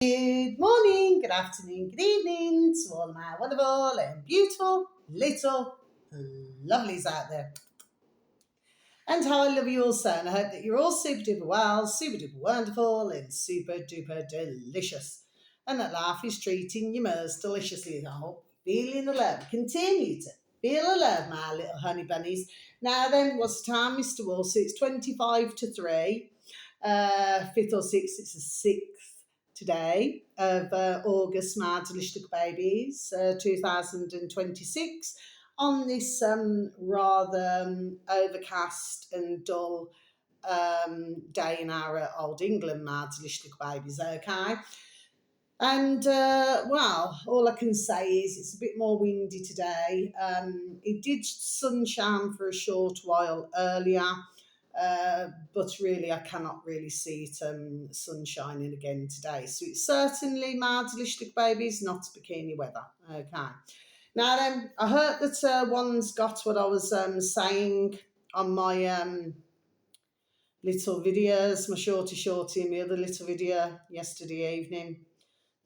Good morning, good afternoon, good evening to all my wonderful and beautiful little lovelies out there. And how I love you all so, and I hope that you're all super duper well, super duper wonderful, and super duper delicious. And that life is treating you most deliciously. I hope feeling the love. Continue to feel the love, my little honey bunnies. Now then, what's the time, Mr. Wolsey? It's 25 to 3. Fifth or sixth, it's the 6th today of August, my delicious babies, 2026, on this rather overcast and dull day in our old England, my delicious babies, okay? And well, all I can say is it's a bit more windy today. It did sunshine for a short while earlier, but really I cannot really see it sun shining again today. So it's certainly my delicious babies, not bikini weather. Okay. Now then, I heard that one's got what I was saying on my little videos, my shorty, and my other little video yesterday evening.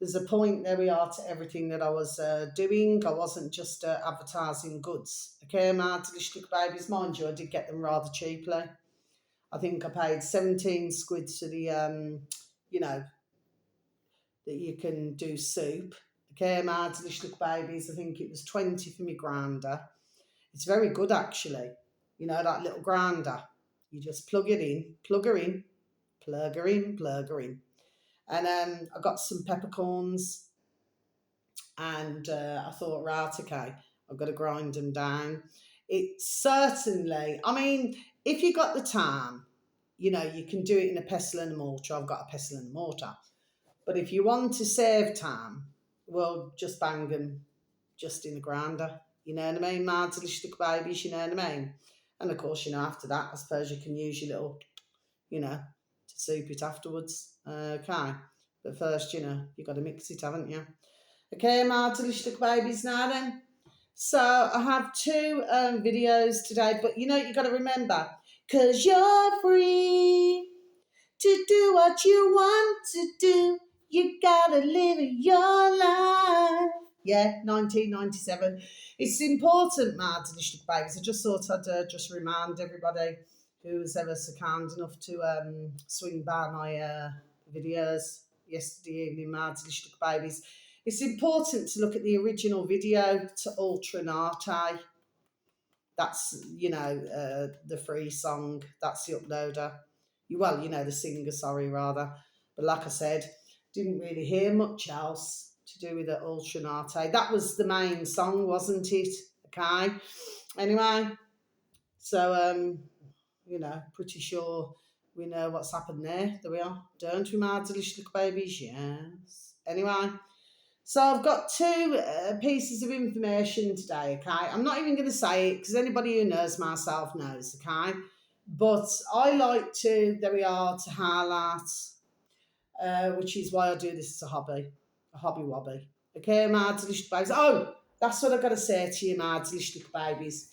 There's a point, there we are, to everything that I was doing. I wasn't just advertising goods. Okay, my delicious babies, mind you, I did get them rather cheaply. I think I paid 17 squids for the, you know, that you can do soup. Okay, my delicious babies, I think it was 20 for my grinder. It's very good actually. You know, that little grinder. You just plug it in, plug her in, plug her in, plug her in. And I got some peppercorns and I thought, right, okay, I've got to grind them down. It certainly, I mean, if you got the time, you know, you can do it in a pestle and a mortar. I've got a pestle and a mortar. But if you want to save time, well, just bang them just in the grinder. You know what I mean? My delicious babies, you know what I mean? And of course, you know, after that, I suppose you can use your little, you know, to soup it afterwards. Okay. But first, you know, you've got to mix it, haven't you? Okay, my delicious babies now then. So I have two videos today, but you know, you got to remember, because you're free to do what you want to do. You gotta live your life. Yeah, 1997. It's important, my delicious babies. I just thought I'd just remind everybody who was ever so kind enough to swing by my videos yesterday evening, my delicious babies. It's important to look at the original video to Ultra Natter. That's, you know, the free song. That's the uploader. Well, you know, the singer, sorry, rather. But like I said, didn't really hear much else to do with the Ultra Natter. That was the main song, wasn't it? Okay. Anyway, so, you know, pretty sure we know what's happened there. There we are. Don't we, my delicious babies? Yes. Anyway, so I've got two pieces of information today, okay? I'm not even going to say it because anybody who knows myself knows, okay? But I like to, there we are, to highlight, which is why I do this as a hobby wobby. Okay, my delicious babies. Oh, that's what I've got to say to you, my delicious babies.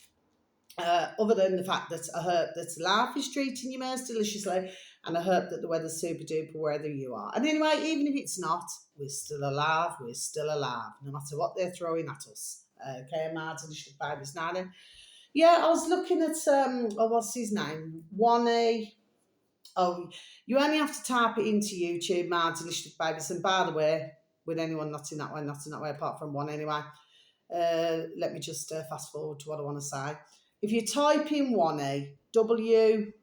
Other than the fact that I hope that life is treating you most deliciously, and I hope that the weather's super duper wherever you are. And anyway, even if it's not, we're still alive, no matter what they're throwing at us. Okay, my delicious babies. Now then, yeah, I was looking at, oh, what's his name? One. Oh, you only have to type it into YouTube, my delicious babies. And by the way, with anyone not in that way, apart from one anyway, let me just fast forward to what I want to say. If you type in Wonny, Wonny,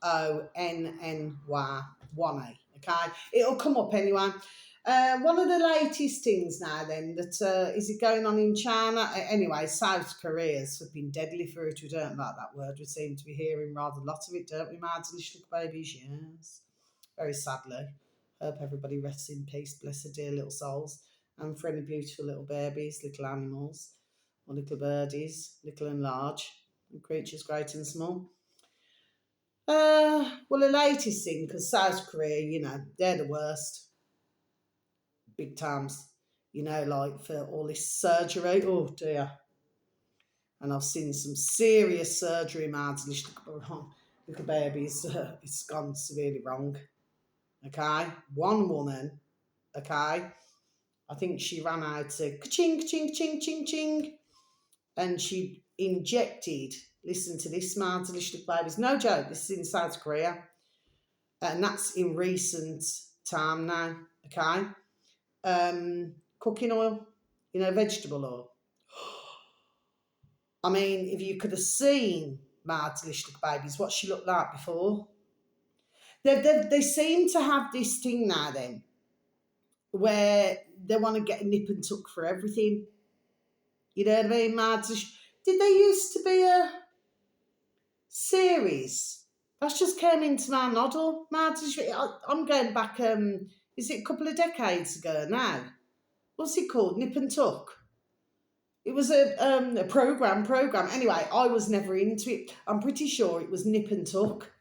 1A, okay, it'll come up anyway. One of the latest things now then that is it going on in China? Anyway, South Korea's have been deadly for it. We don't like that word. We seem to be hearing rather a lot of it, don't we, my delicious babies? Yes. Very sadly. Hope everybody rests in peace. Bless their dear little souls. And for any beautiful little babies, little animals, or little birdies, little and large, and creatures great and small. Well, the latest thing, because South Korea, you know, they're the worst. Big times. You know, like for all this surgery. Oh, dear. And I've seen some serious surgery, my little babies. It's gone severely wrong. Okay? One woman okay? I think she ran out to ka-ching, ching, ching, ching, ching, and she injected, listen to this, man, delicious babies, no joke, this is in South Korea, and that's in recent time now, okay? Cooking oil, vegetable oil. I mean, if you could have seen my delicious babies, what she looked like before. They seem to have this thing now then, where they want to get a nip and tuck for everything. You know what I mean? Did there used to be a series? That's just came into my noddle. I'm going back, is it a couple of decades ago now? What's it called? Nip and Tuck. It was a program. Anyway, I was never into it. I'm pretty sure it was Nip and Tuck.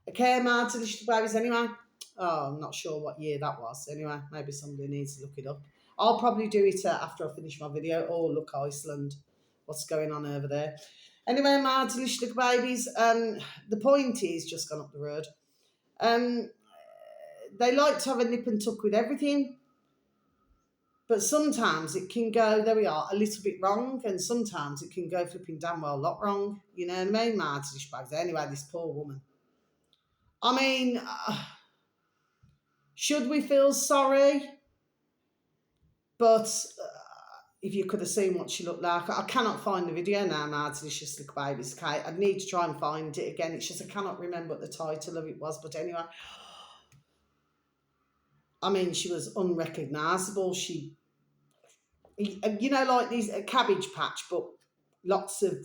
Okay, man, to the babies anyway. Oh, I'm not sure what year that was. Anyway, maybe somebody needs to look it up. I'll probably do it after I finish my video. Oh, look, Iceland. What's going on over there? Anyway, my delicious little babies. The point is, just gone up the road. They like to have a nip and tuck with everything. But sometimes it can go, there we are, a little bit wrong. And sometimes it can go flipping damn well a lot wrong. You know what I mean, my delicious babies? Anyway, this poor woman. I mean, should we feel sorry? But if you could have seen what she looked like, I cannot find the video now, my delicious little babies, okay? I'd need to try and find it again. It's just I cannot remember what the title of it was. But anyway, I mean, she was unrecognisable. She, like these, a cabbage patch, but lots of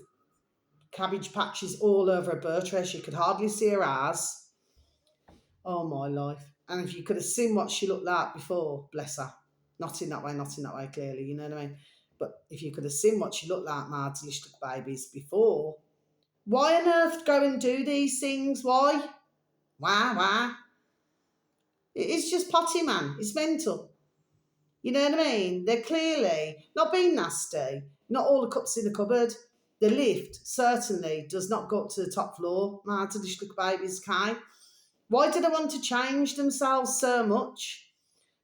cabbage patches all over her birth tray. She could hardly see her eyes. Oh, my life. And if you could have seen what she looked like before, bless her. Not in that way, clearly, you know what I mean? But if you could have seen what she looked like, my delicious babies, before, why on earth go and do these things? Why? Why? It's just potty, man. It's mental. You know what I mean? They're clearly not being nasty. Not all the cups in the cupboard. The lift certainly does not go up to the top floor, my delicious babies, okay? Why do they want to change themselves so much?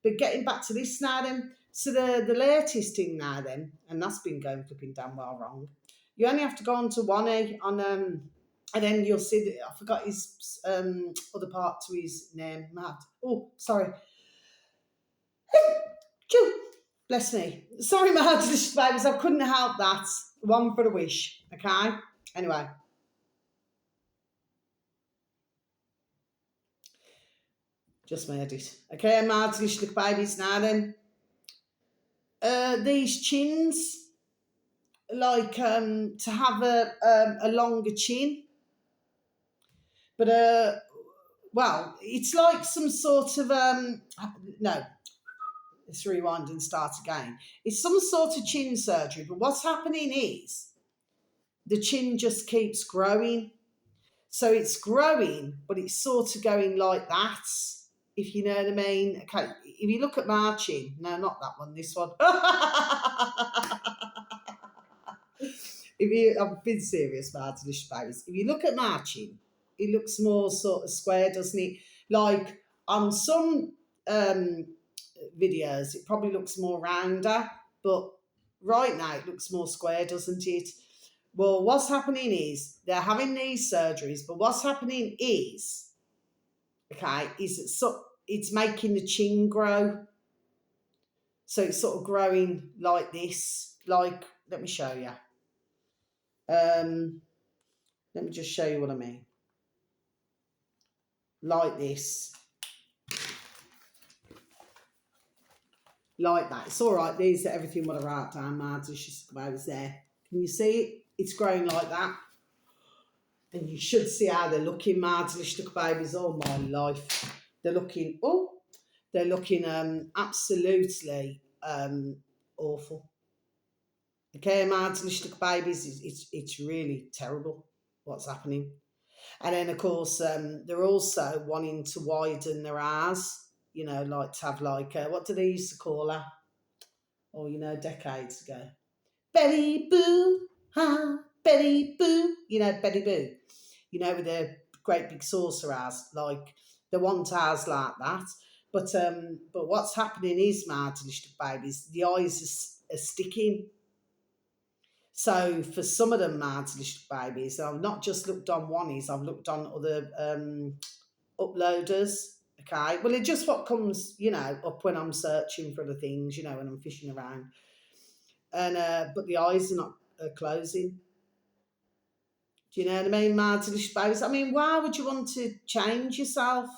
But getting back to this now then, so the latest thing now then, and that's been going flipping damn well wrong, you only have to go on to one on and then you'll see that, I forgot his other part to his name, Matt. Oh, sorry. Bless me. Sorry, Matt, babies, I couldn't help that. One for the wish, okay? Anyway. Just made it. Okay, my delicious babies now then. These chins, like to have a longer chin. But, well, it's like some sort of, no, let's rewind and start again. It's some sort of chin surgery, but what's happening is the chin just keeps growing. So it's growing, but it's sort of going like that, if you know what I mean. Okay, if you look at my chin, no, not that one, this one. I've been serious, my delicious babies. If you look at my chin, it looks more sort of square, doesn't it? Like on some videos, it probably looks more rounder, but right now it looks more square, doesn't it? Well, what's happening is they're having these surgeries, but what's happening is, okay, it's making the chin grow. So it's sort of growing like this. Like, let me show you. Let me just show you what I mean. Like this. Like that. It's all right. These are everything what I write down, Mads. It's just about was there. Can you see it? It's growing like that. And you should see how they're looking, Mads. Little babies. Oh, my life. They're looking, absolutely awful. Okay, Mads, little babies, it's really terrible what's happening. And then, of course, they're also wanting to widen their eyes, like to have what do they used to call her? Oh, decades ago. Betty Boo, huh? Betty Boo. Betty Boo. With their great big saucer eyes, like they want eyes like that. But what's happening is, my delicious babies, the eyes are sticking. So for some of them, my delicious babies, I've not just looked on oneys, I've looked on other uploaders. Okay, well, it's just what comes, up when I'm searching for the things, when I'm fishing around, and but the eyes are not closing. Do you know what I mean, my delicious babies? I mean, why would you want to change yourself?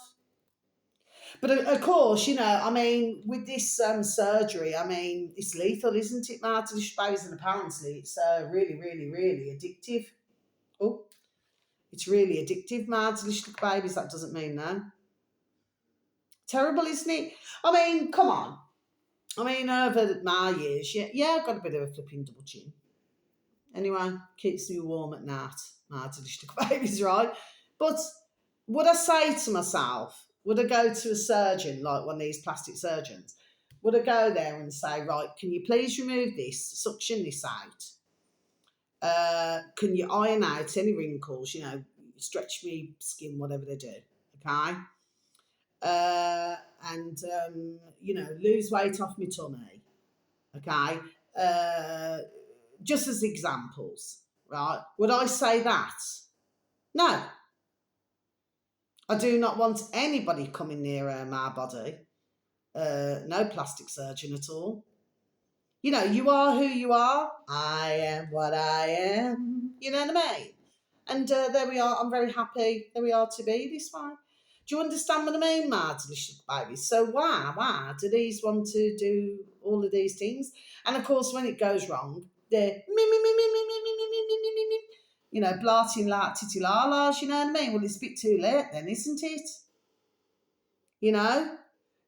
But of course, I mean, with this surgery, I mean, it's lethal, isn't it, my delicious babies? And apparently, it's really, really, really addictive. Oh, it's really addictive, my delicious babies. That doesn't mean no. Terrible, isn't it? I mean, come on. I mean, over my years, yeah, I've got a bit of a flipping double chin. Anyway, keeps me warm at night. My delicious babies, right? But would I say to myself, would I go to a surgeon, like one of these plastic surgeons? Would I go there and say, right, can you please remove this, suction this out? Can you iron out any wrinkles, stretch me skin, whatever they do, okay? Uh, and, lose weight off my tummy, okay? Uh, just as examples, right? Would I say that? No, I do not want anybody coming near my body. No plastic surgeon at all. You are who you are. I am what I am. You know what I mean? And there we are. I'm very happy that we are to be this way. Do you understand what I mean, my delicious babies? So why do these want to do all of these things? And of course, when it goes wrong, they're blarting like titty lalas, you know what I mean? Well, it's a bit too late then, isn't it? You know?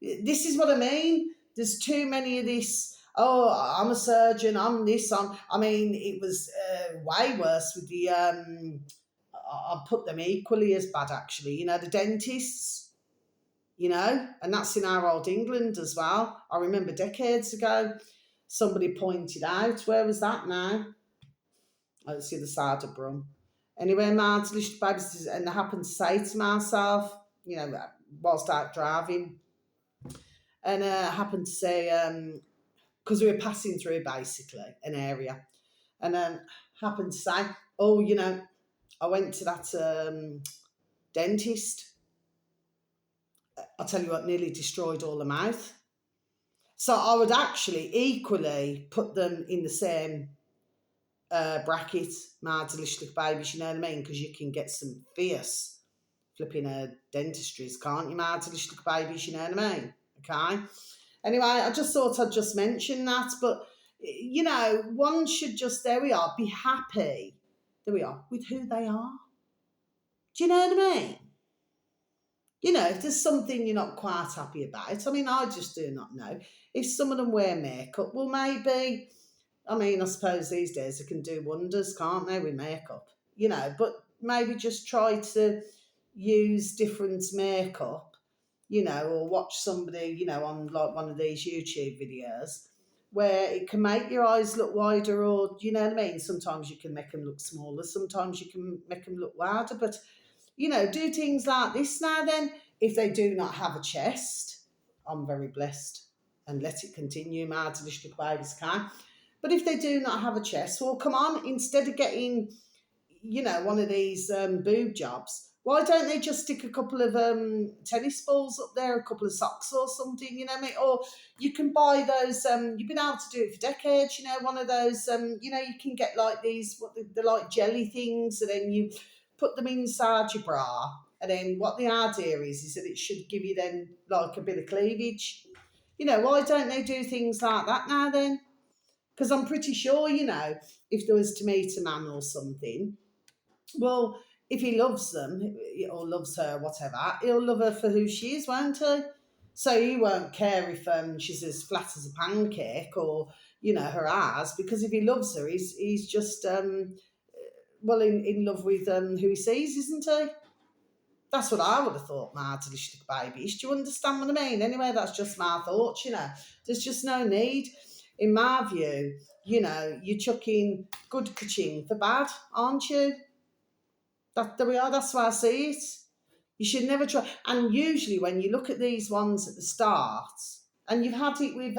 This is what I mean. There's too many of this. Oh, I'm a surgeon. I'm this. I mean, it was way worse with the. I put them equally as bad, actually. The dentists. And that's in our old England as well. I remember decades ago, somebody pointed out. Where was that now? Oh, it's the other side of Brum. Anyway, my delicious babies, and I happened to say to myself, whilst out driving, and I happened to say, because we were passing through basically an area, and happened to say, oh, I went to that dentist. I'll tell you what, nearly destroyed all the mouth. So I would actually equally put them in the same bracket, my delicious babies, you know what I mean? Because you can get some fierce flipping dentistries, can't you, my delicious babies, you know what I mean? Okay. Anyway, I just thought I'd just mention that, but one should just, there we are, be happy, there we are, with who they are. Do you know what I mean? If there's something you're not quite happy about, I mean, I just do not know. If some of them wear makeup, well, maybe, I mean, I suppose these days they can do wonders, can't they, with makeup? But maybe just try to use different makeup, or watch somebody, on like one of these YouTube videos where it can make your eyes look wider, or, you know what I mean? Sometimes you can make them look smaller, sometimes you can make them look wider, but do things like this now then. If they do not have a chest, I'm very blessed, and let it continue, my delicious babies can. But if they do not have a chest, well, come on, instead of getting, one of these boob jobs, why don't they just stick a couple of tennis balls up there, a couple of socks or something, you know what I mean? Or you can buy those, you've been able to do it for decades, one of those, you can get like these, what they're like jelly things, and then you put them inside your bra, and then what the idea is that it should give you then like a bit of cleavage. Why don't they do things like that now then? Because I'm pretty sure, if there was to meet a man or something, well, if he loves them or loves her, whatever, he'll love her for who she is, won't he? So he won't care if she's as flat as a pancake, or, her eyes, because if he loves her, he's just, well, in love with who he sees, isn't he? That's what I would have thought, my delicious babies. Do you understand what I mean? Anyway, that's just my thoughts, There's just no need. In my view, you're chucking good ka-ching for bad, aren't you? There we are, that's why I see it. You should never try. And usually, when you look at these ones at the start, and you've had it with,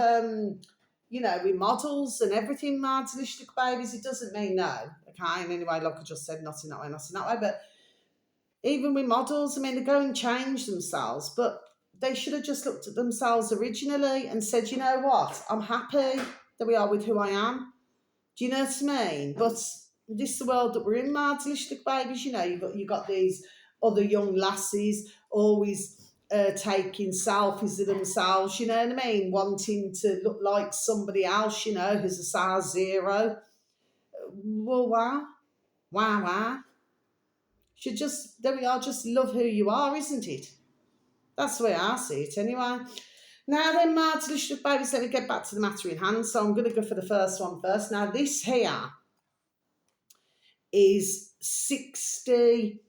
with models and everything, mad delicious babies, it doesn't mean no. Okay, and anyway, like I just said, not in that way, not in that way. But even with models, I mean, they go and change themselves, but they should have just looked at themselves originally and said, you know what, I'm happy that we are with who I am. Do you know what I mean? But this is the world that we're in, mad delicious babies. You've got these other young lassies always taking selfies of themselves. You know what I mean? Wanting to look like somebody else. Who's a size zero. Well, wow, wow, wow. Should just there we are. Just love who you are, isn't it? That's the way I see it, anyway. Now then, mad delicious babies. Let me get back to the matter in hand. So I'm going to go for the first one first. Now this here is 60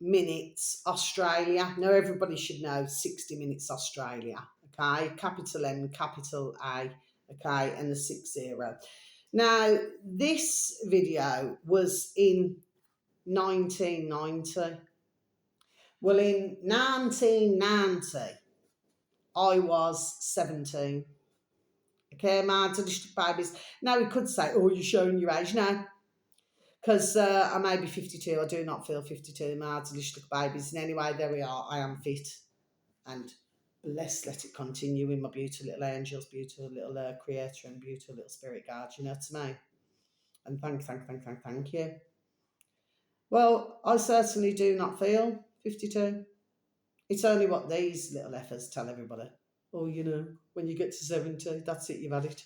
minutes Australia. Now everybody should know 60 minutes Australia. Okay, capital M, capital A, okay, and the 60. Now, this video was in 1990. Well, in 1990, I was 17. Okay, my delicious babies. Now, we could say, oh, you're showing your age. No, because I may be 52. I do not feel 52. My delicious babies. And anyway, there we are. I am fit. And bless, let it continue in my beautiful little angels, beautiful little creator and beautiful little spirit guard. You know what I mean? And thank you. Well, I certainly do not feel 52. It's only what these little effers tell everybody. Oh, when you get to 70, that's it, you've had it.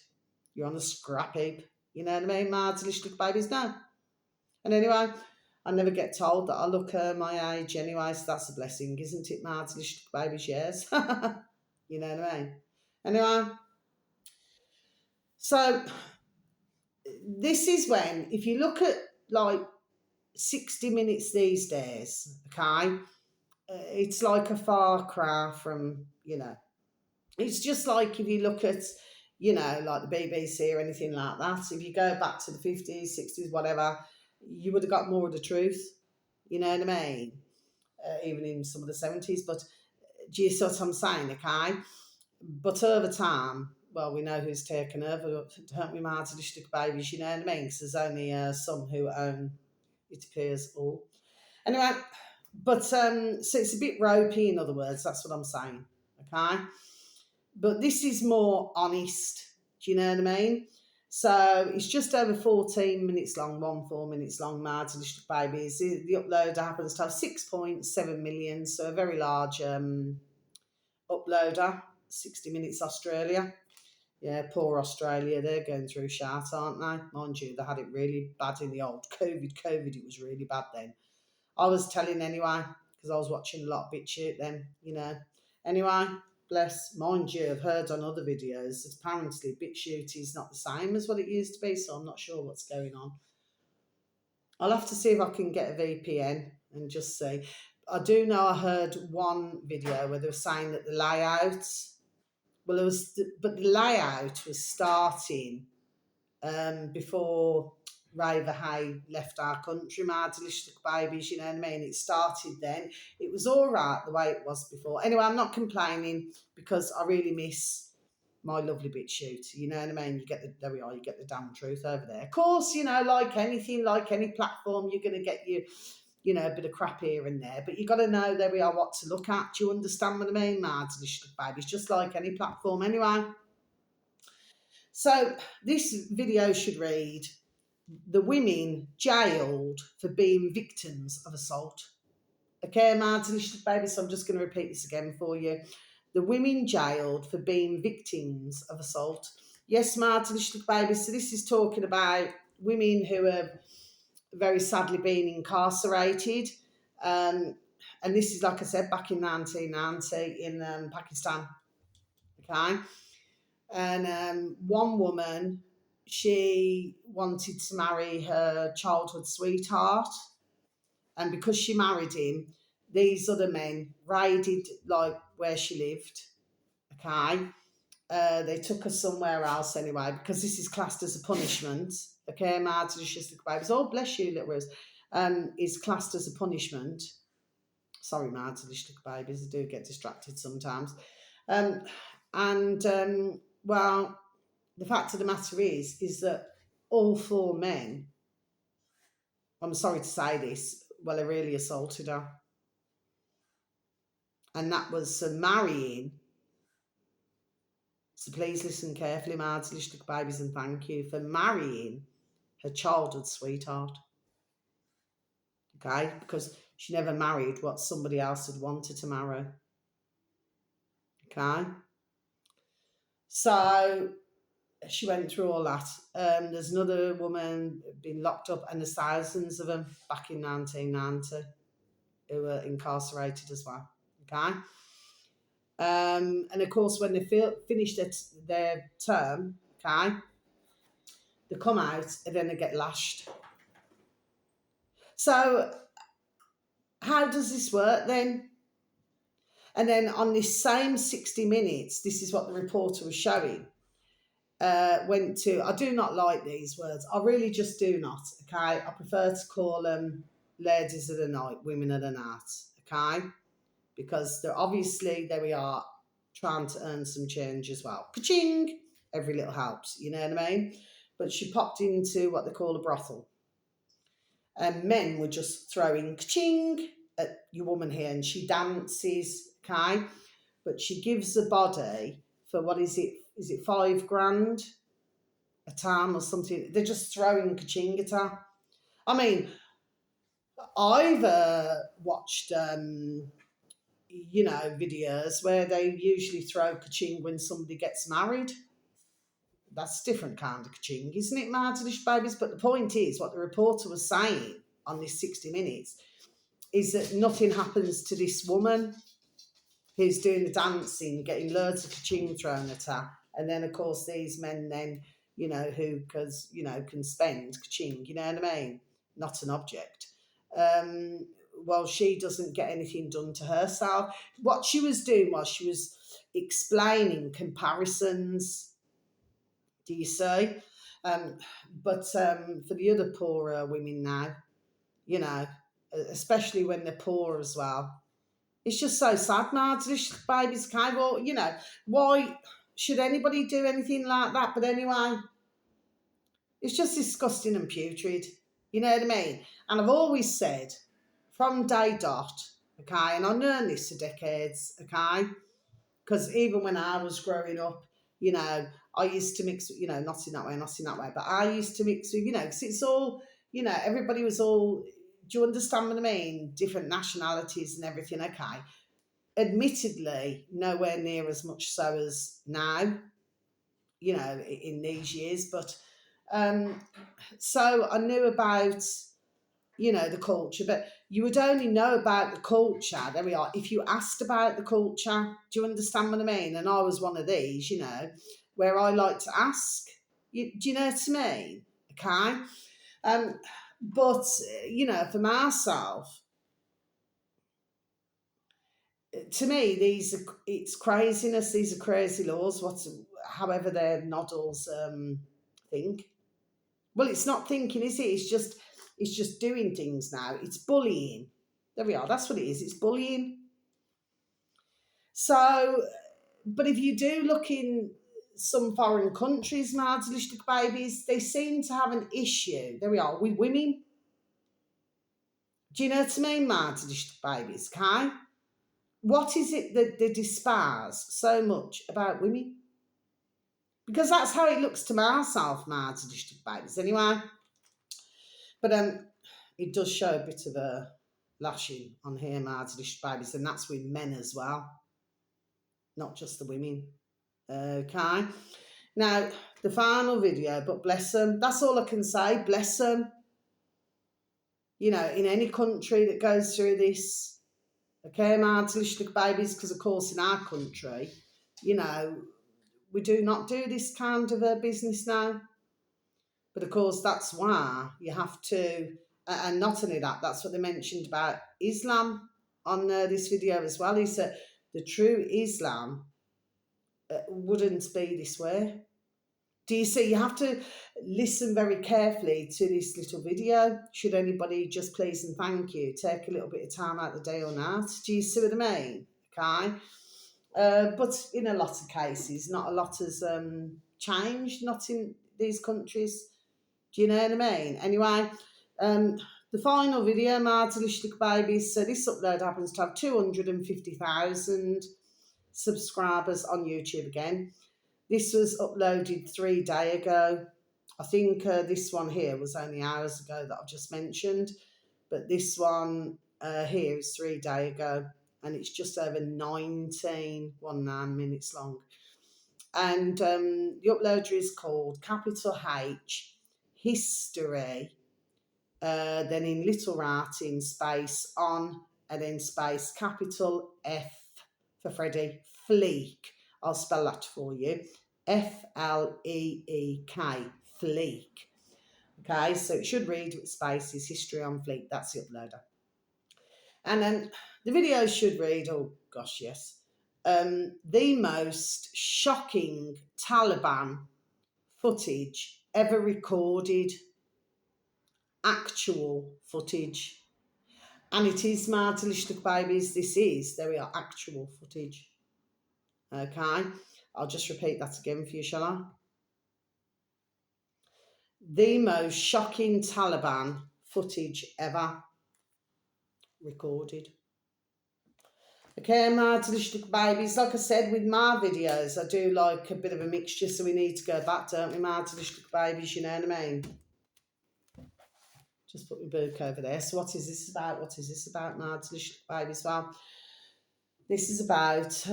You're on a scrap heap. You know what I mean? My delicious babies now. And anyway, I never get told that I look my age anyway, so that's a blessing, isn't it, my delicious babies? Yes. You know what I mean? Anyway, so this is when, if you look at like 60 minutes these days, okay, it's like a far cry from, it's just like if you look at, like the BBC or anything like that, if you go back to the 50s, 60s, whatever, you would have got more of the truth, you know what I mean? Even in some of the 70s, but do you see what I'm saying, okay? But over time, well, we know who's taken over, don't we, Martin? The babies, you know what I mean? Because there's only some who own, it appears, all. Anyway, but so it's a bit ropey, in other words, that's what I'm saying, okay? But this is more honest, do you know what I mean? So it's just over 14 minutes long, 4 minutes long, Martin babies. The uploader happens to have 6.7 million, so a very large uploader, 60 minutes Australia. Yeah, poor Australia, they're going through shit, aren't they? Mind you, they had it really bad in the old COVID, it was really bad then. I was telling anyway, because I was watching a lot of BitChute then, Anyway, bless, mind you, I've heard on other videos that apparently BitChute is not the same as what it used to be, so I'm not sure what's going on. I'll have to see if I can get a VPN and just see. I do know I heard one video where they were saying that the layout, but the layout was starting before Raver Hay left our country, my delicious babies, you know what I mean? It started then. It was all right the way it was before. Anyway, I'm not complaining because I really miss my lovely BitChute. You know what I mean? There we are, you get the damn truth over there. Of course, like anything, like any platform, you're going to get a bit of crap here and there, but you got to know, there we are, what to look at. Do you understand what I mean, my delicious babies? Just like any platform anyway. So this video should read, the women jailed for being victims of assault. Okay, my delicious baby, so I'm just going to repeat this again for you. The women jailed for being victims of assault. Yes, my delicious baby, so this is talking about women who have very sadly been incarcerated. And this is, like I said, back in 1990 in Pakistan. Okay. And one woman, she wanted to marry her childhood sweetheart, and because she married him, these other men raided like where she lived. Okay, they took her somewhere else anyway, because this is classed as a punishment. Okay, my delicious little babies. Oh, bless you, little Rose. Is classed as a punishment. Sorry, my delicious babies, I do get distracted sometimes. Um, and well, the fact of the matter is that all four men, I'm sorry to say this, well, they really assaulted her. And that was marrying. So please listen carefully, my delicious babies, and thank you for marrying her childhood sweetheart. Okay, because she never married what somebody else had wanted to marry. Okay, so she went through all that. There's another woman been locked up, and there's thousands of them back in 1990 who were incarcerated as well. Okay, and of course when they finish their term, okay, they come out and then they get lashed. So how does this work then? And then on this same 60 Minutes, this is what the reporter was showing. Went to, I do not like these words. I really just do not, okay? I prefer to call them ladies of the night, women of the night, okay? Because they're obviously, there we are, trying to earn some change as well. Ka-ching! Every little helps, you know what I mean? But she popped into what they call a brothel. And men were just throwing ka-ching at your woman here, and she dances, okay? But she gives the body for, what is it? Is it $5,000 a time or something? They're just throwing ka-ching at her. I mean, I've watched, videos where they usually throw ka-ching when somebody gets married. That's a different kind of ka-ching, isn't it, my delicious babies? But the point is, what the reporter was saying on this 60 Minutes is that nothing happens to this woman who's doing the dancing, getting loads of ka-ching thrown at her. And then, of course, these men then, who, because, can spend ka-ching, you know what I mean? Not an object. Well, she doesn't get anything done to herself. What she was doing was she was explaining comparisons, do you see? But for the other poorer women now, especially when they're poor as well, it's just so sad, Martin. Babies kind of, why should anybody do anything like that? But anyway, it's just disgusting and putrid. You know what I mean? And I've always said from day dot, okay, and I've known this for decades, okay, because even when I was growing up, I used to mix, not in that way, not in that way, but I used to mix with, because it's all, everybody was all, do you understand what I mean? Different nationalities and everything, okay. Admittedly, nowhere near as much so as now, in these years, but so I knew about, the culture, but you would only know about the culture, there we are, if you asked about the culture. Do you understand what I mean? And I was one of these, where I like to ask. Do you know what I mean? Okay. But, for myself, to me, it's craziness. These are crazy laws. However their noddles think. Well, it's not thinking, is it? It's just doing things now. It's bullying. There we are. That's what it is. It's bullying. So, but if you do look in some foreign countries, Mardelistic babies, they seem to have an issue. There we are, with women. Do you know what I mean, Mardelistic babies? Okay? What is it that they despise so much about women? Because that's how it looks to myself, Mardelistic babies. Anyway. But it does show a bit of a lashing on here, Mardelistic babies, and that's with men as well. Not just the women. Okay. Now, the final video, but bless them. That's all I can say. Bless them. In any country that goes through this, okay, Mardelistic babies, because of course in our country, we do not do this kind of a business now. But of course, that's why you have to, and not only that, that's what they mentioned about Islam on this video as well, is that the true Islam wouldn't be this way. Do you see? You have to listen very carefully to this little video. Should anybody just please and thank you take a little bit of time out of the day or not? Do you see what I mean? Okay. But in a lot of cases, not a lot has changed, not in these countries. Do you know what I mean? Anyway, um, the final video, my delicious little babies. So this upload happens to have 250,000 subscribers on YouTube again. This was uploaded 3 days ago. I think this one here was only hours ago that I've just mentioned, but this one here is 3 days ago, and it's just over 19 minutes long. And the uploader is called capital H history, then in little writing space on, and then space capital F for Freddie, Fleek. I'll spell that for you. Fleek, Fleek. Okay, so it should read with spaces, history on Fleek. That's the uploader. And then the video should read, oh gosh, yes. The most shocking Taliban footage ever recorded. Actual footage. And it is, my delicious babies, this is, there we are, actual footage. Okay, I'll just repeat that again for you, shall I? The most shocking Taliban footage ever recorded. Okay, my delicious babies, like I said, with my videos, I do like a bit of a mixture, so we need to go back, don't we, my delicious babies, you know what I mean? Just put my book over there. So what is this about? What is this about, my delicious babies? Well, this is about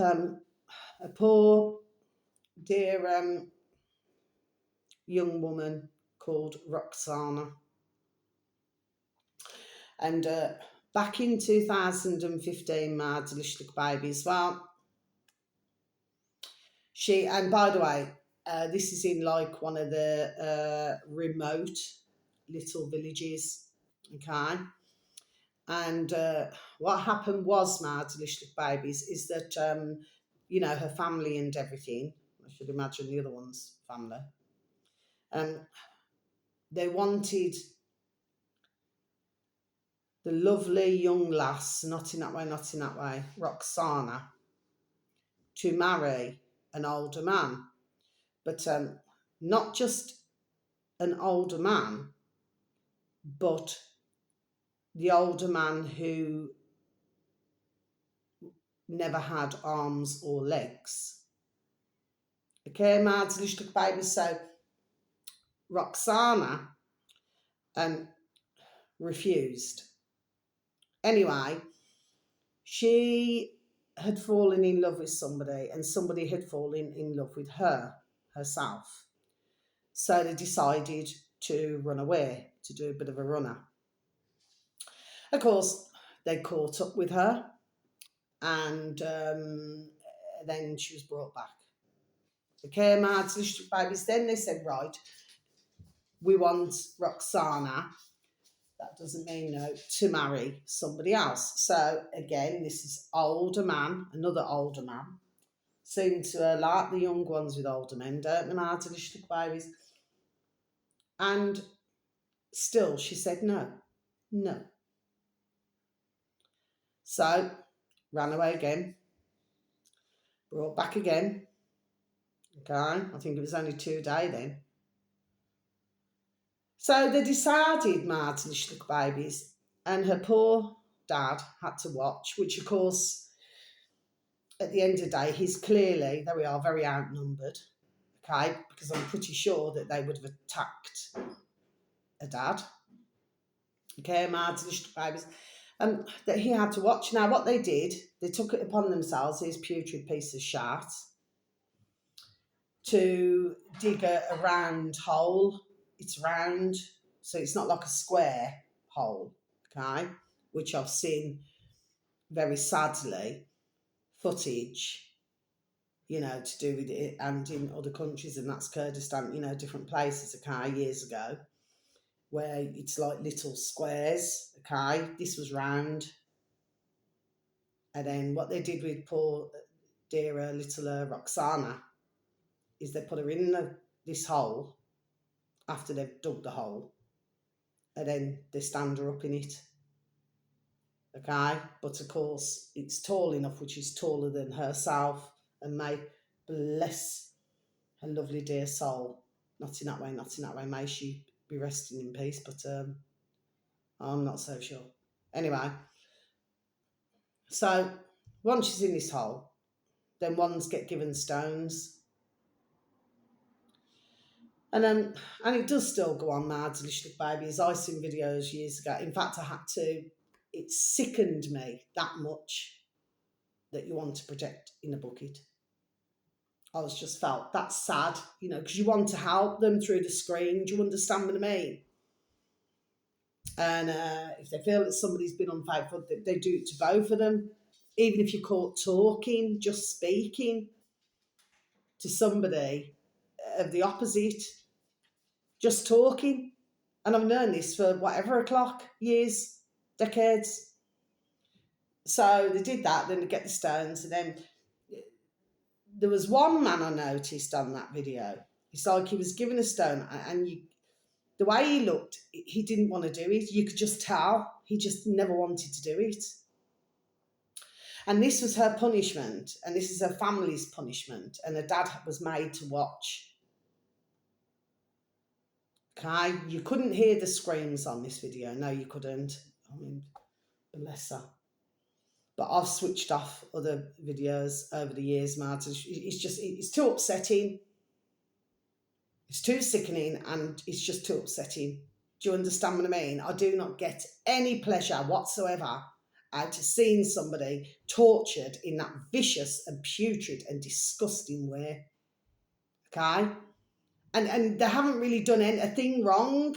a poor, dear young woman called Roxana. And back in 2015, my delicious babies, well, she, and by the way, this is in like one of the remote little villages, okay? And what happened was, my delicious babies, is that, you know, her family and everything, I should imagine the other one's family, they wanted the lovely young lass, not in that way, Roxana, to marry an older man. But not just an older man, but the older man who never had arms or legs. Okay, my delicious baby. So Roxana refused. Anyway, she had fallen in love with somebody, and somebody had fallen in love with her herself. So they decided to run away, to do a bit of a runner. Of course, they caught up with her, and then she was brought back. Okay, my delicious babies. Then they said, right, we want Roxana, that doesn't mean no, to marry somebody else. So again, this is older man, another older man. Seem to like the young ones with older men, don't they, my delicious babies? And still, she said no, no. So ran away again, brought back again. Okay, I think it was only 2 days then. So they decided, my delicious babies, and her poor dad had to watch, which of course, at the end of the day, he's clearly, there we are, very outnumbered, okay, because I'm pretty sure that they would have attacked a dad, okay, my delicious babies, that he had to watch. Now, what they did, they took it upon themselves, these putrid piece of shit, to dig a round hole. It's round, so it's not like a square hole, okay, which I've seen very sadly footage, you know, to do with it, and in other countries, and that's Kurdistan, you know, different places, okay, years ago, where it's like little squares, okay, this was round. And then what they did with poor dear little Roxana is they put her in this hole after they've dug the hole, and then they stand her up in it. Okay, but of course it's tall enough, which is taller than herself, and may bless her lovely dear soul. Not in that way, not in that way. May she be resting in peace, but I'm not so sure. Anyway, so once she's in this hole, then ones get given stones. And it does still go on, my delicious babies. I seen videos years ago. In fact, I had to. It sickened me that much that you want to project in a bucket. I was just felt that's sad, because you want to help them through the screen. Do you understand what I mean? And if they feel that somebody's been unfaithful, they do it to both of them. Even if you're caught talking, just speaking to somebody of the opposite, just talking. And I've known this for whatever o'clock, years, decades. So they did that, then they get the stones, and then there was one man I noticed on that video. It's like he was given a stone, and the way he looked, he didn't want to do it. You could just tell he just never wanted to do it. And this was her punishment, and this is her family's punishment, and her dad was made to watch. Okay, you couldn't hear the screams on this video. No, you couldn't. I mean, bless her. But I've switched off other videos over the years, Matt. It's too upsetting. It's too sickening, and it's just too upsetting. Do you understand what I mean? I do not get any pleasure whatsoever out of seeing somebody tortured in that vicious and putrid and disgusting way. Okay? And they haven't really done anything wrong.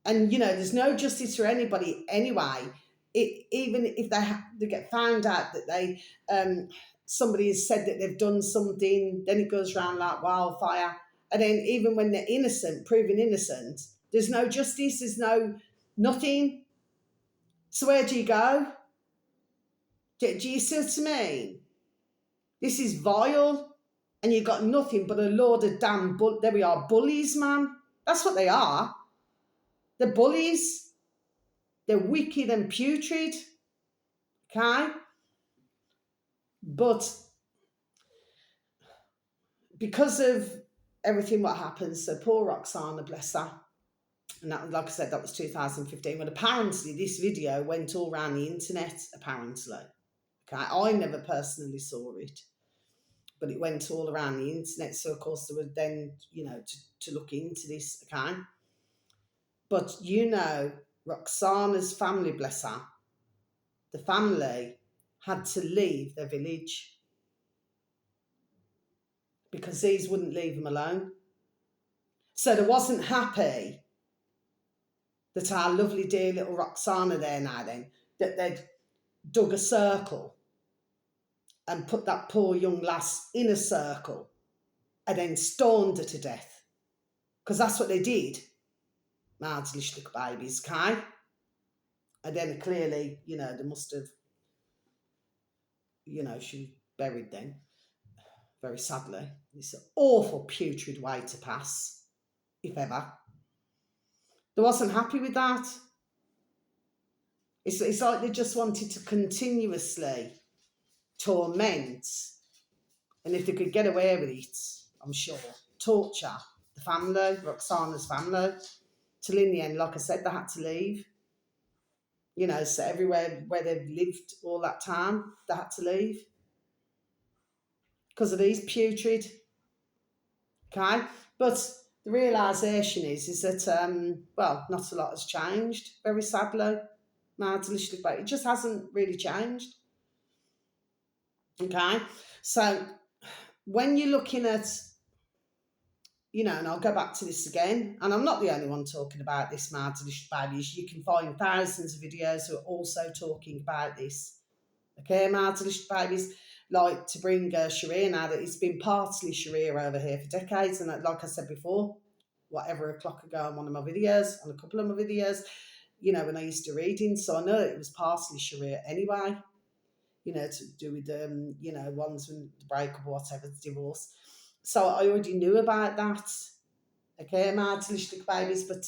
And, there's no justice for anybody anyway. Even if they get found out that somebody has said that they've done something, then it goes around like wildfire. And then even when they're innocent, proven innocent, there's no justice, there's nothing. So where do you go? Do you see what I mean? This is vile, and you've got nothing but a load of damn there we are, bullies, man. That's what they are. They're bullies. They're wicked and putrid. Okay? But because of everything what happens, so poor Roxana, bless her, and that, like I said, that was 2015. Well, apparently this video went all around the internet, apparently. Okay, I never personally saw it, but it went all around the internet. So, of course, there were then, to look into this, okay? But, Roxana's family, bless her, the family had to leave their village because these wouldn't leave them alone. So they wasn't happy that our lovely dear little Roxana there now then, that they'd dug a circle and put that poor young lass in a circle and then stoned her to death. Because that's what they did. Mards little babies, okay? And then clearly, they must have, she was buried then, very sadly. It's an awful putrid way to pass, if ever. They wasn't happy with that. It's like they just wanted to continuously torment, and if they could get away with it, I'm sure, torture the family, Roxana's family, till in the end, like I said, they had to leave. So everywhere where they've lived all that time, they had to leave because of these putrid. Okay, but the realisation is that not a lot has changed. Very sadly, but it just hasn't really changed. Okay, so when you're looking at, and I'll go back to this again, and I'm not the only one talking about this, my delicious babies. You can find thousands of videos who are also talking about this. Okay, my delicious babies, like to bring Sharia now that it's been partly Sharia over here for decades, and like I said before, whatever o'clock ago on one of my videos, on a couple of my videos, when I used to reading, so I know it was partly Sharia anyway. To do with ones with the breakup or whatever, the divorce. So I already knew about that. Okay, my little babies. But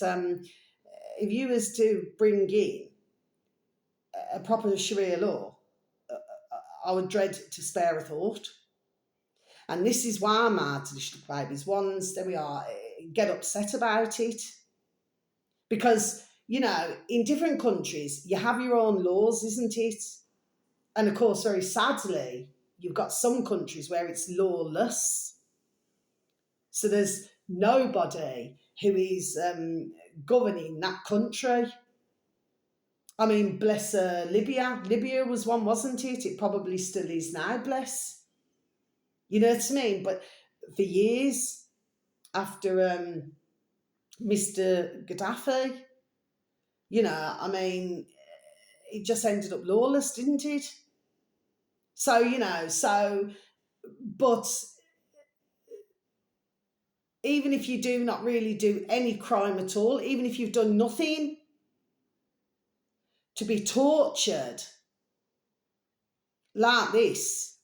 if you was to bring in a proper Sharia law, I would dread to spare a thought. And this is why my little babies, ones, there we are, get upset about it. Because, in different countries, you have your own laws, isn't it? And of course, very sadly, you've got some countries where it's lawless. So there's nobody who is governing that country. I mean, bless Libya. Libya was one, wasn't it? It probably still is now, bless. You know what I mean? But for years after Mr. Gaddafi, I mean, it just ended up lawless, didn't it? So, but even if you do not really do any crime at all, even if you've done nothing, to be tortured like this,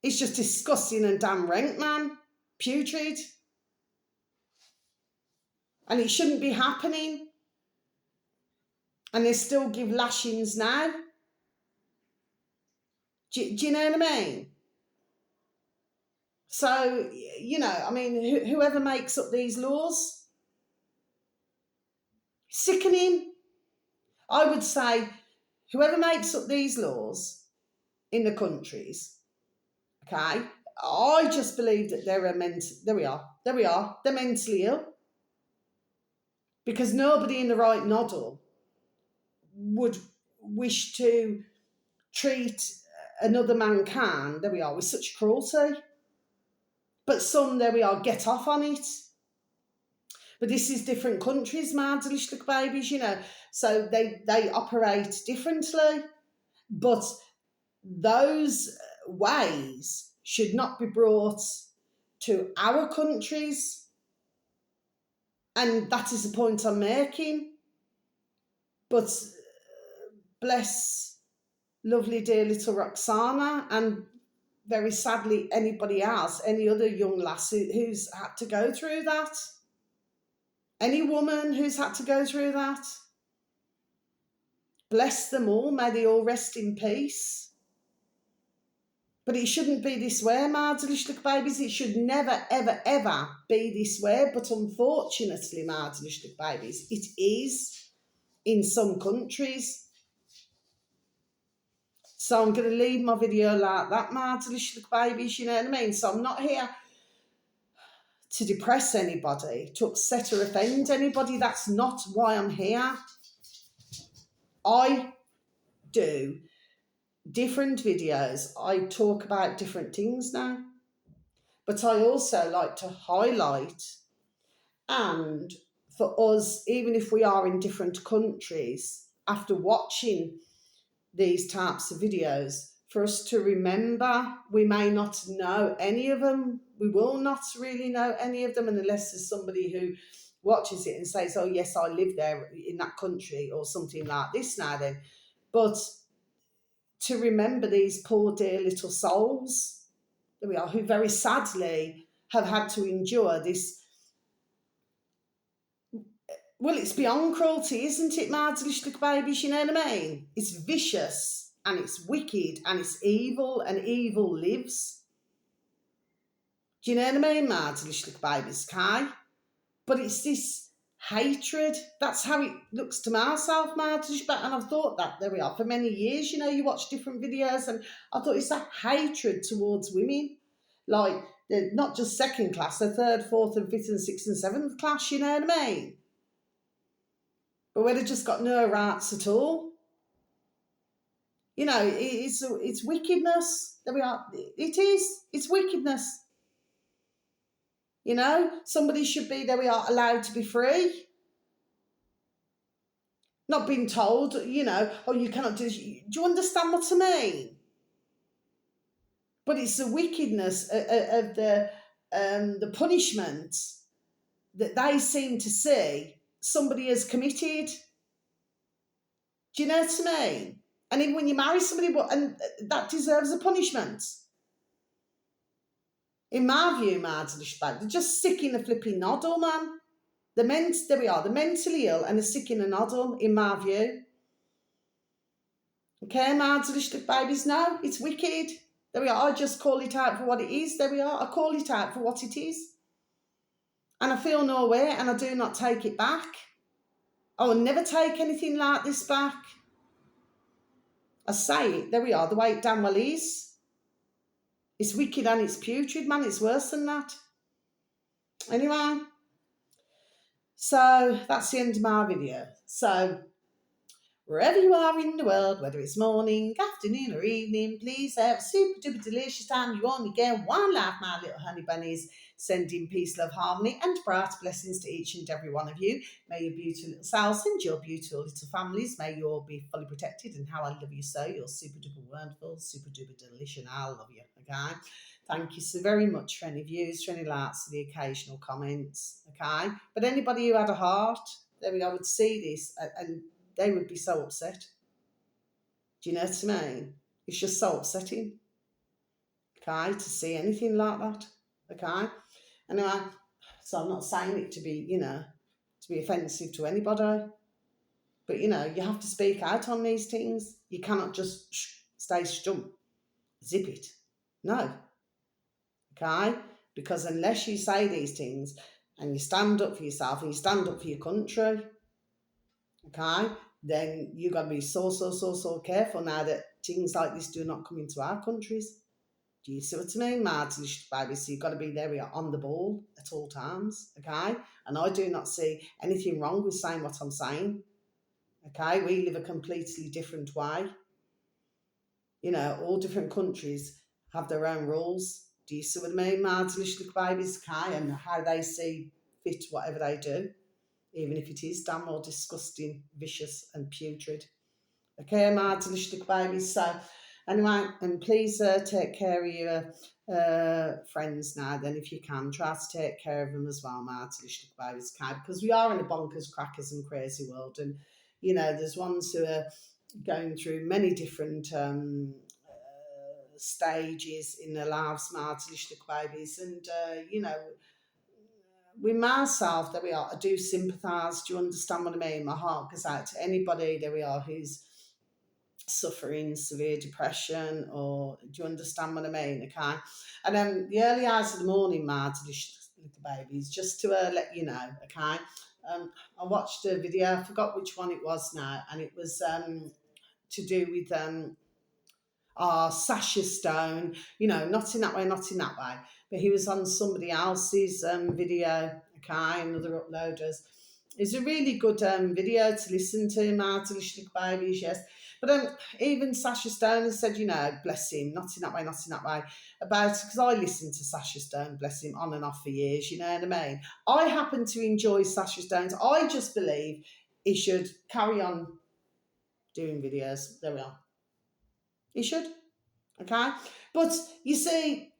it's just disgusting and damn rank, man. Putrid. And it shouldn't be happening. And they still give lashings now. Do you know what I mean? So, I mean, whoever makes up these laws, sickening. I would say whoever makes up these laws in the countries, okay, I just believe that they're there we are, they're mentally ill. Because nobody in the right noddle would wish to treat another mankind, there we are, with such cruelty. But some, there we are, get off on it. But this is different countries, my delicious babies, so they operate differently. But those ways should not be brought to our countries. And that is the point I'm making. But bless lovely dear little Roxana, and very sadly anybody else, any other young lass who's had to go through that. Any woman who's had to go through that. Bless them all, may they all rest in peace. But it shouldn't be this way, my delicious babies. It should never, ever, ever be this way. But unfortunately, my delicious babies, it is in some countries. So I'm going to leave my video like that, my delicious babies, you know what I mean? So I'm not here to depress anybody, to upset or offend anybody. That's not why I'm here. I do different videos. I talk about different things now. But I also like to highlight, and for us, even if we are in different countries, after watching these types of videos, for us to remember, we may not know any of them. We will not really know any of them unless there's somebody who watches it and says, oh yes, I live there in that country or something like this now then. But to remember these poor dear little souls, there we are, who very sadly have had to endure this. Well, it's beyond cruelty, isn't it, my delicious babies, you know what I mean? It's vicious and it's wicked and it's evil, and evil lives. Do you know what I mean, my delicious babies, Kai? But it's this hatred. That's how it looks to myself, my delicious babies. And I've thought that, there we are, for many years, you watch different videos, and I thought it's that hatred towards women. Like, they're not just second class, they're third, fourth and fifth and sixth and seventh class, you know what I mean? But where they've just got no rights at all. It's wickedness. There we are. It is. It's wickedness. Somebody should be, there we are, allowed to be free. Not being told, oh, you cannot do this. Do you understand what I mean? But it's the wickedness of the punishment that they seem to see somebody has committed. Do you know what I mean? And even when you marry somebody, and that deserves a punishment. In my view, they're just sick in the flipping noddle, man. There we are, they're mentally ill and they're sick in a noddle, in my view. Okay, babies, no, it's wicked. There we are, I just call it out for what it is. There we are, I call it out for what it is. And I feel no way, and I do not take it back. I will never take anything like this back. I say it, there we are, the way it damn well is. It's wicked and it's putrid, man, it's worse than that. Anyway, so that's the end of my video. So wherever you are in the world, whether it's morning, afternoon or evening, please have a super duper delicious time. You only get one life, my little honey bunnies. Sending peace, love, harmony and bright blessings to each and every one of you. May your beautiful little selves and your beautiful little families, may you all be fully protected, and how I love you so. You're super duper wonderful, super duper delicious, and I love you, okay? Thank you so very much for any views, for any likes, for the occasional comments, okay? But anybody who had a heart, there we go, would see this and they would be so upset. Do you know what I mean? It's just so upsetting, okay, to see anything like that, okay? Anyway, so I'm not saying it to be, to be offensive to anybody, but, you have to speak out on these things. You cannot just stay stum, zip it. No, okay? Because unless you say these things and you stand up for yourself and you stand up for your country, okay, then you got to be so careful now that things like this do not come into our countries. Do you see what I mean, Martin? Baby, so you've got to be there, we are on the ball at all times, okay? And I do not see anything wrong with saying what I'm saying, okay? We live a completely different way. All different countries have their own rules. Do you see what I mean, Martin? Babies, okay? And how they see fit whatever they do, even if it is damn well disgusting, vicious and putrid. Okay, Martin, babies, so... Anyway, and please take care of your friends now. Then, if you can, try to take care of them as well, Martin, because we are in a bonkers, crackers, and crazy world. And there's ones who are going through many different stages in their lives, Martin, babies, and with myself, there we are. I do sympathise. Do you understand what I mean? My heart goes out to anybody, there we are, who's suffering severe depression, or do you understand what I mean? Okay, and then the early hours of the morning, Martin, little babies, just to let you know. Okay, I watched a video. I forgot which one it was now, and it was to do with Sasha Stone. Not in that way, not in that way. But he was on somebody else's video. Okay, another uploaders. It's a really good video to listen to, Martin, little babies. Yes. But even Sasha Stone has said, bless him, not in that way, not in that way, because I listened to Sasha Stone, bless him, on and off for years, you know what I mean? I happen to enjoy Sasha Stone's. I just believe he should carry on doing videos. There we are. He should, okay? But you see,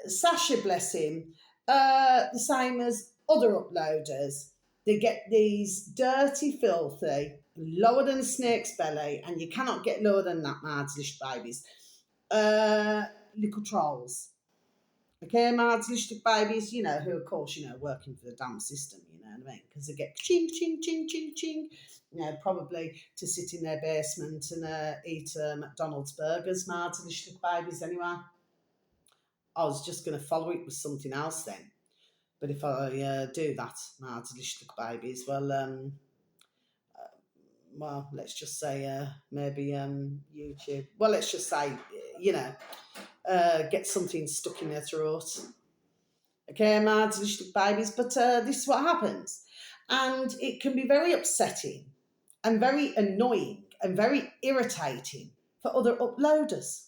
Sasha, bless him, the same as other uploaders, they get these dirty, filthy, lower than a snake's belly, and you cannot get lower than that, Mards babies. Little trolls. Okay, Mards babies, who of course, working for the damn system, you know what I mean? Because they get ching, ching, ching, ching, ching, probably to sit in their basement and eat McDonald's burgers, Mards babies, anyway. I was just going to follow it with something else then. But if I do that, my delicious babies, well, let's just say maybe YouTube. Well, let's just say, get something stuck in their throat. Okay, my delicious babies. But this is what happens. And it can be very upsetting and very annoying and very irritating for other uploaders.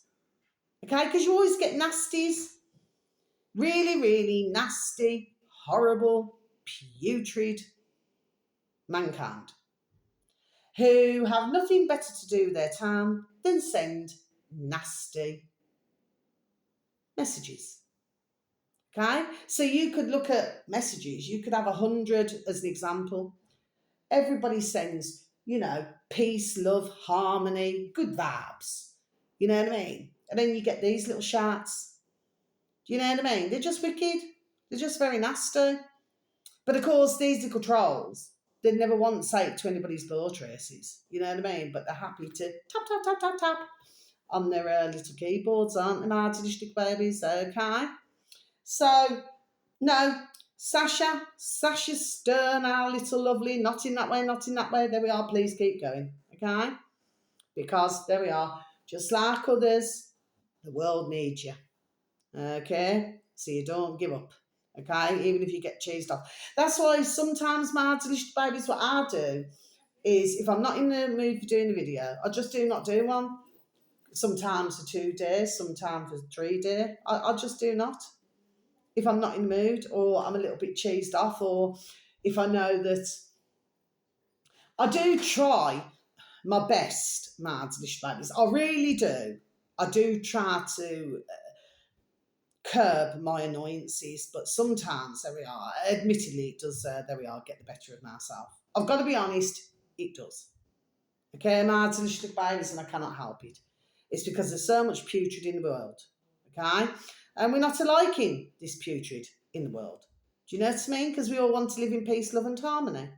Okay, because you always get nasties. Really, really nasty, horrible, putrid mankind who have nothing better to do with their time than send nasty messages. Okay? So you could look at messages, you could have 100 as an example. Everybody sends, peace, love, harmony, good vibes. You know what I mean? And then you get these little shots. Do you know what I mean? They're just wicked. They're just very nasty. But of course, these little trolls, they never once say it to anybody's boat races. You know what I mean? But they're happy to tap, tap, tap, tap, tap on their little keyboards, aren't they, my stick babies? Okay. So, no, Sasha Stern, our little lovely, not in that way, not in that way. There we are. Please keep going. Okay. Because there we are. Just like others, the world needs you. Okay? So you don't give up. Okay? Even if you get chased off. That's why sometimes my delicious babies, what I do is if I'm not in the mood for doing a video, I just do not do one. Sometimes for 2 days, sometimes for 3 days. I just do not. If I'm not in the mood or I'm a little bit cheesed off or if I know that I do try my best, my delicious babies. I really do. I do try to curb my annoyances, but sometimes there we are. Admittedly, it does. There we are. Get the better of myself. I've got to be honest. It does. Okay, my delicious babies, and I cannot help it. It's because there's so much putrid in the world. Okay, and we're not liking this putrid in the world. Do you know what I mean? Because we all want to live in peace, love, and harmony.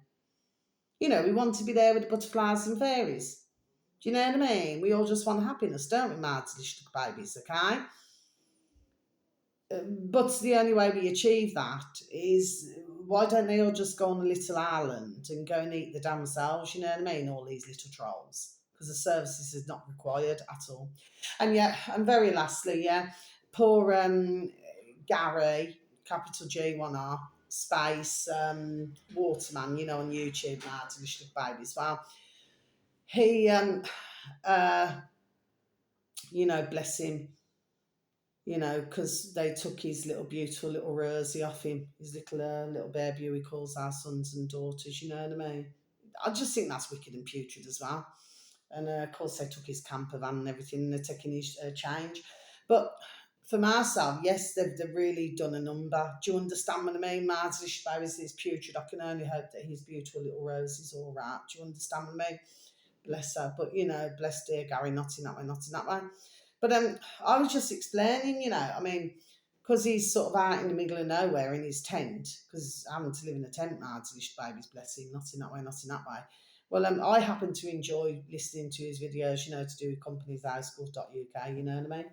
You know, we want to be there with the butterflies and fairies. Do you know what I mean? We all just want happiness, don't we, my delicious babies? Okay. But the only way we achieve that is why don't they all just go on a little island and go and eat the damn selves? You know what I mean? All these little trolls. Because the services is not required at all. And yeah, and very lastly, yeah, poor Gary, capital G1R, space waterman, you know, on YouTube now, delicious babies. Well, he, uh, you know, bless him, you know, because they took his little beautiful little Rosie off him, his little baby who he calls our sons and daughters, you know what I mean? I just think that's wicked and putrid as well. And of course, they took his camper van and everything, and they're taking his change. But for myself, yes, they've really done a number. Do you understand what I mean? Martin Sparrows is putrid. I can only hope that his beautiful little Rosie's all right. Do you understand what I mean? Bless her. But, you know, bless dear Gary, not in that way, not in that way. But I was just explaining, you know, I mean, because he's sort of out in the middle of nowhere in his tent, because having to live in a tent now, delicious babies, bless him, not in that way, not in that way. Well, I happen to enjoy listening to his videos, you know, to do with companieshouse.uk, you know what I mean?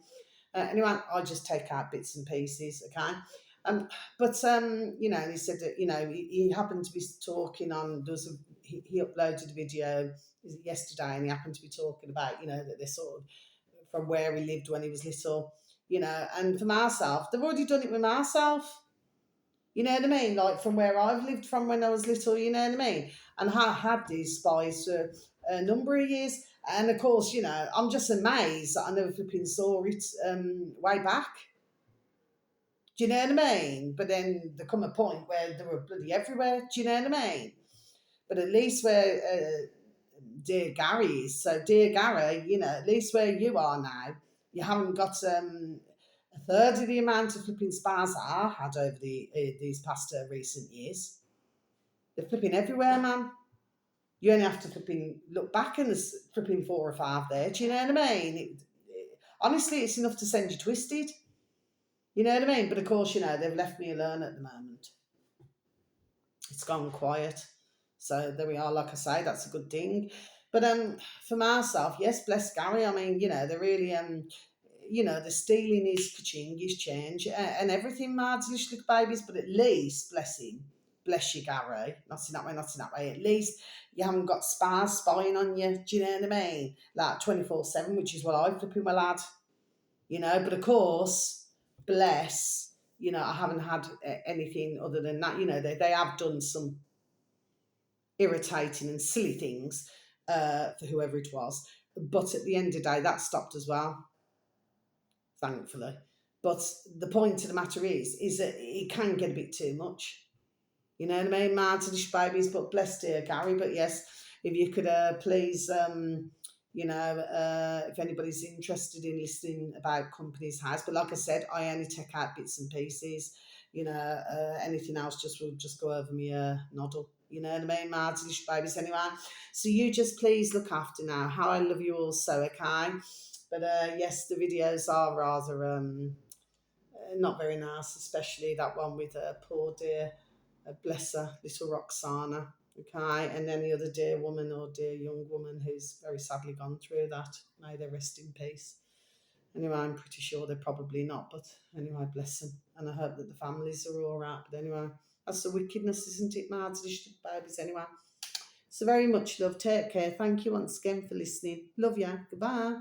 Anyway, I just take out bits and pieces, okay? But you know, he said that, you know, he happened to be talking on, he uploaded a video yesterday and he happened to be talking about, you know, that they're sort of from where he lived when he was little, you know, and for myself, they've already done it with myself. You know what I mean? Like from where I've lived from when I was little, you know what I mean? And I had these spies for a number of years. And of course, you know, I'm just amazed that I never flipping saw it way back. Do you know what I mean? But then there come a point where they were bloody everywhere. Do you know what I mean? But at least where dear Gary is, so dear Gary, you know, at least where you are now, you haven't got a third of the amount of flipping spas that I had over these past recent years. They're flipping everywhere, man. You only have to flipping look back and there's flipping 4 or 5 there. Do you know what I mean? Honestly, it's enough to send you twisted. You know what I mean? But of course, you know, they've left me alone at the moment. It's gone quiet. So there we are. Like I say, that's a good thing. But for myself, yes, bless Gary. I mean, you know, they're really you know, they're stealing his kaching, his change, and everything, Mards, little babies. But at least, bless him, bless you, Gary. Not in that way, not in that way. At least you haven't got spies spying on you. Do you know what I mean? Like 24/7, which is what I flipping my lad. You know, but of course, bless. You know, I haven't had anything other than that. You know, they have done some irritating and silly things for whoever it was. But at the end of the day, that stopped as well, thankfully. But the point of the matter is that it can get a bit too much. You know what I mean? Martinish babies, but bless dear Gary. But yes, if you could please, you know, if anybody's interested in listening about Company's House. But like I said, I only take out bits and pieces. You know, anything else just will just go over me noddle. You know what I mean? Martinish babies anyway. So you just please look after now. How I love you all so, okay? But yes, the videos are rather not very nice, especially that one with poor dear, bless her, little Roxana. Okay, and then the other dear woman or dear young woman who's very sadly gone through that. May they rest in peace. Anyway, I'm pretty sure they're probably not, but anyway, bless them. And I hope that the families are all right. But anyway, that's the wickedness, isn't it, mad? Babies, anyway. So very much love. Take care. Thank you once again for listening. Love ya. Goodbye.